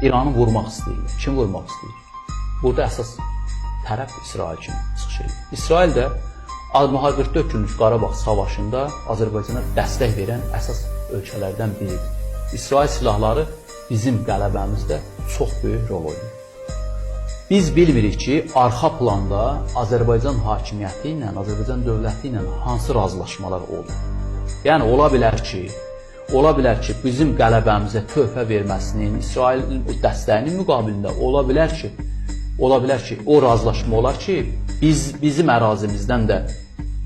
İranı vurmaq istəyirlər. Kim vurmaq istəyir? Burada əsas tərəf İsrail kimi çıxış edir. İsrail də müharibə 44 günlük Qarabağ savaşında Azərbaycana dəstək verən əsas ölkələrdən biridir. İsrail silahları bizim qələbəmizdə çox böyük rol oynayır. Biz bilmirik ki, arxa planda Azərbaycan hakimiyyəti ilə, Azərbaycan dövləti ilə hansı razılaşmalar olur. Yəni, ola bilər ki, bizim qələbəmizə töhfə verməsinin, İsrailin dəstəyinin müqabilində ola bilər ki, o razılaşma olar ki, bizim ərazimizdən də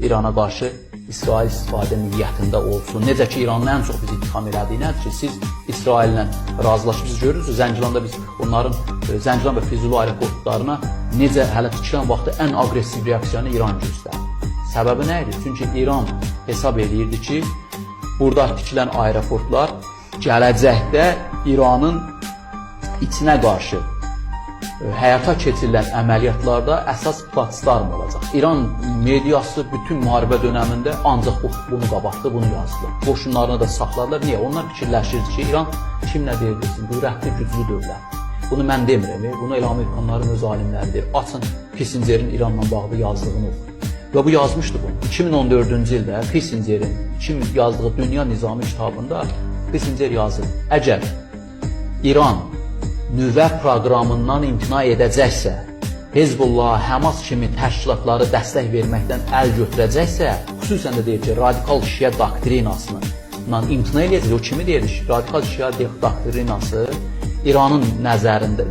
İrana qarşı İsrail istifadə niyyətində olsun. Necə ki, İranın ən çox bizi ittiham elədiyi nədir ki, siz İsraillə razılaşmışsınız, görürsünüz, Zəncilanda biz onların Zəngilan və Füzuli aeroportlarına necə hələ tikilən vaxtda ən aqressiv reaksiyonu İran göstərdi. Səbəbi nə idi? Çünki İran hesab edirdi ki, burada tikilən aeroportlar gələcəkdə İranın içinə qarşı həyata keçirilən əməliyyatlarda əsas platform olacaq. İran mediası bütün müharibə dönəmində ancaq bunu qabartdı, bunu yazdı. Qoşunlarını da saxladılar. Niyə? Onlar fikirləşirdi ki, İran kimlə deyilsin? Qüdrətli, güclü dövlət. Bunu mən demirəm, bunu elə Amerikanların öz alimləri deyir. Açın Kissingerin İranla bağlı yazdığını oxuyun. Və bu yazmışdı bunu. 2014-cü ildə Kissingerin yazdığı Dünya Nizamı kitabında Kissinger yazır. Əgər İran nüvə proqramından imtina edəcəksə, Hezbollah, Həmas kimi təşkilatları dəstək verməkdən əl götürəcəksə, xüsusən də deyir ki, radikal şiə doktrinasından imtina edəcək. O kimi deyir ki, radikal şiə doktrinası İranın nəzərində,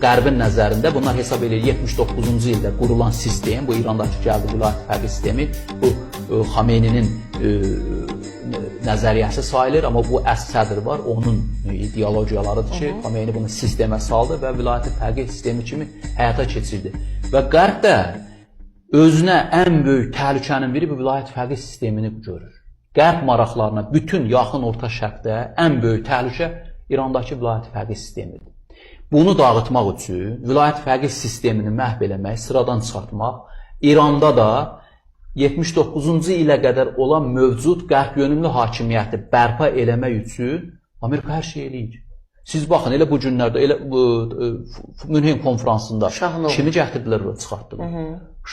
Qərbin nəzərində, bunlar hesab edir 79-cu ildə qurulan sistem, bu İrandakı gəldi vilayət fərqi sistemi, bu Xameyninin nəzəriyyəsi sayılır, amma bu sədr var, onun ideologiyalarıdır ki, Xameyni bunu sistemə saldı və vilayət fərqi sistemi kimi həyata keçirdi. Və Qərb də özünə ən böyük təhlükənin biri bu vilayət fərqi sistemini görür. Qərb maraqlarına bütün yaxın orta şərqdə ən böyük təhlükə İrandakı vilayət fərqi sistemidir. Bunu dağıtmaq üçün vilayət fərqi sistemini məhv eləmək, sıradan çıxartmaq, İranda da 79-cu ilə qədər olan mövcud qərb yönümlü hakimiyyəti bərpa eləmək üçün Amerika hər şey eləyir. Siz baxın, elə bu günlərdə, elə Münhen konferansında kimi gətirdilər, çıxartdılar?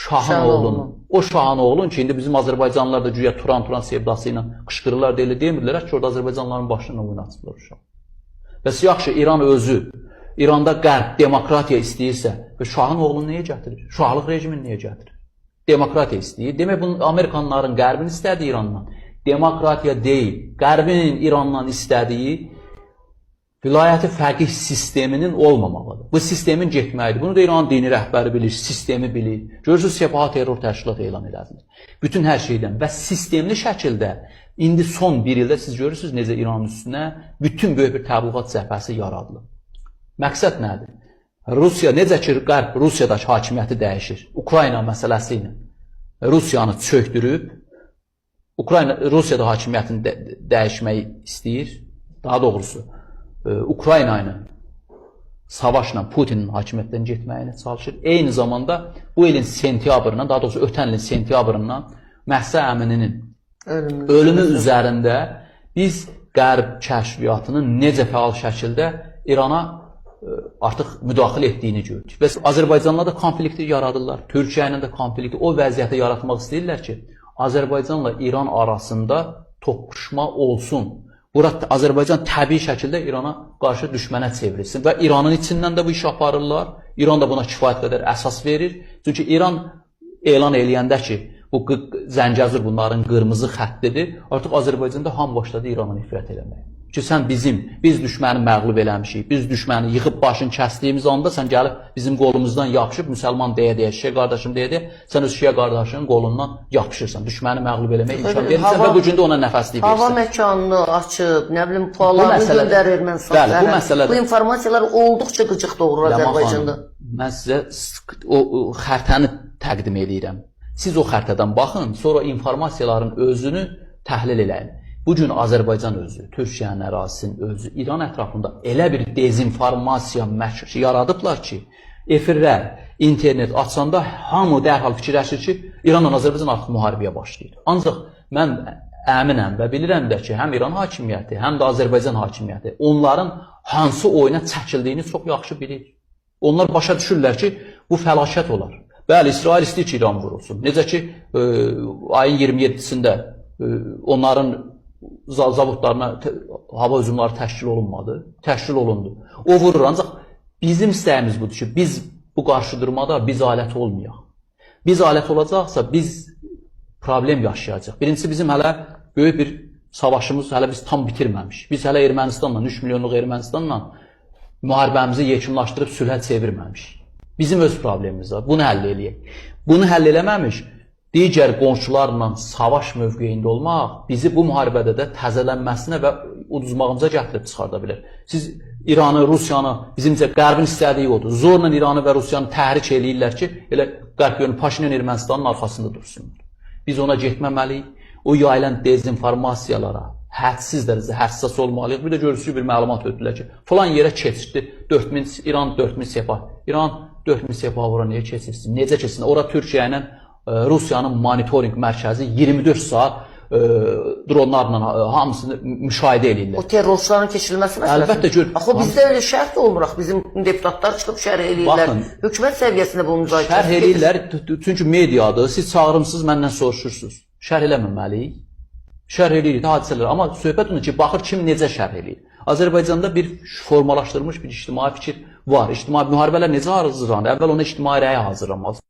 Şahın oğlunu. O Şahın oğlun ki, indi bizim Azərbaycanlılar da güya Turan sevdası ilə qışqırırlar, demirlər ki, orada Azərbaycanlıların başına oynatırlar uşaq. Bəs yaxşı, İran özü, İranda qərb demokratiya istəyirsə, və Şahın oğlunu nəyə gətirir? Şahlıq rejimini nəyə gətirir? Demokratiya istəyir. Demək, bunu Amerikanların Qərbin istədiyi İrandan. Demokratiya deyil. Qərbin İrandan istədiyi vilayəti fərqi sisteminin olmamağıdır. Bu sistemin getməyidir. Bunu da İran dini rəhbəri bilir, sistemi bilir. Görürsünüz, Sepah terror təşkilatı elan edədir. Bütün hər şeydən və sistemli şəkildə indi son bir ildə siz görürsünüz necə İranın üstünə bütün böyük bir təbliğat cəbhəsi yaradılır. Məqsəd nədir? Rusiya, necə ki, Qərb Rusiyadakı hakimiyyəti dəyişir. Ukrayna məsələsi ilə Rusiyanı çökdürüb, Rusiyada hakimiyyətini dəyişməyi istəyir. Daha doğrusu, Ukrayna ilə savaşla Putinin hakimiyyətdən getməyini çalışır. Eyni zamanda bu ilin sentyabrından, daha doğrusu ötən ilin sentyabrından Məhsə Əmininin ölümü üzərində biz Qərb kəşfiyyatının necə fəal şəkildə İrana artıq müdaxilə etdiyini gördük. Və Azərbaycanla da konflikti yaradırlar. Türkiyə ilə də konflikti, o vəziyyəti yaratmaq istəyirlər ki, Azərbaycanla İran arasında toqquşma olsun. Burada Azərbaycan təbii şəkildə İrana qarşı düşmənə çevrilsin və İranın içindən də bu iş aparırlar. İran da buna kifayət qədər əsas verir. Çünki İran elan eləyəndə ki, bu Zəngəzur bunların qırmızı xəttidir, artıq Azərbaycanda ham başladı İrana nifrət eləmək. Ki, sən biz düşməni məğlub eləmişik, biz düşməni yıxıb başını kəsdiyimiz anda sən gəlib bizim qolumuzdan yapışıb, müsəlman deyə, şiə qardaşım deyə, sən öz şiə qardaşının qolundan yapışırsan, düşməni məğlub eləmək imkan verirsən və bu gündə ona nəfəslik verirsən. Hava məkanını açıb, nə bilim, puallarını göndərir Ermənistan. Bu informasiyalar olduqca qıcıq doğurur Azərbaycanda. Mən sizə o xəritəni təqdim edirəm. Siz o xəritədən baxın, sonra informasiyaların özünü təhlil eləyin. Bugün Azərbaycan özü, Türkiyənin ərazisinin özü, İran ətrafında elə bir dezinformasiya yaradıblar ki, efirlər, internet açanda hamı dərhal fikirləşir ki, İranla Azərbaycan artıq müharibəyə başlayır. Ancaq mən əminəm və bilirəm də ki, həm İran hakimiyyəti, həm də Azərbaycan hakimiyyəti onların hansı oyuna çəkildiyini çox yaxşı bilir. Onlar başa düşürlər ki, bu fəlakət olar. Bəli, İsrail istəyir ki, İran vurulsun. Necə ki, ayın 27-sində onların zavodlarına hava hücumları təşkil olunmadı, təşkil olundu. O vurur, ancaq bizim istəyimiz budur ki, biz bu qarşıdurmada biz alət olmayaq. Biz alət olacaqsa, biz problem yaşayacaq. Birincisi, bizim hələ böyük bir savaşımız hələ biz tam bitirməmiş. Biz hələ Ermənistanla, 3 milyonluq Ermənistanla müharibəmizi yekunlaşdırıb sülhə çevirməmişik. Bizim öz problemimiz var. Bunu həll eləyək. Bunu həll eləməmiş, digər qonşularla savaş mövqeyində olmaq bizi bu müharibədə də təzələnməsinə və uduzmağımıza gətirib çıxarda bilər. Siz İranı, Rusiyanı, bizimcə Qərbin istədiyi odur. Zorla İranı və Rusiyanı təhrik eləyirlər ki, elə Qərb yönü Paşinyan Ermənistanın arxasında dursunlar. Biz ona getməməliyik. O yayılan dezinformasiyalara hədsiz dərəcədə həssas olmalıyıq. Bir də görürsünüz bir məlumat ötdülər ki, falan yerə keçirdi. İran 4000 sepah. İran 4000 sepah ora niyə keçirsin? Necə keçsin? Ora Türkiyə ilə Rusiyanın monitoring mərkəzi 24 saat dronlarla hamısını müşahidə edirlər. O terrorçuların keçirilməsi məsələsi. Əlbəttə gör. Axı bizdə elə şərt olmuruq. Bizim deputatlar çıxıb şərh eləyirlər. Hökumət səviyyəsində bunu müzakirə şərh eləyirlər. Çünki mediadır. Siz çağırımsınız, məndən soruşursunuz. Şərh eləməməliyik. Şərh eləyirik hadisələr. Amma söhbət ondur ki, baxır kim necə şərh eləyir. Azərbaycanda bir formalaşdırılmış bir ictimai fikir var. İctimai müharibələr necə hazırlanır? Əvvəl ona ictimai rəy hazırlanmalı.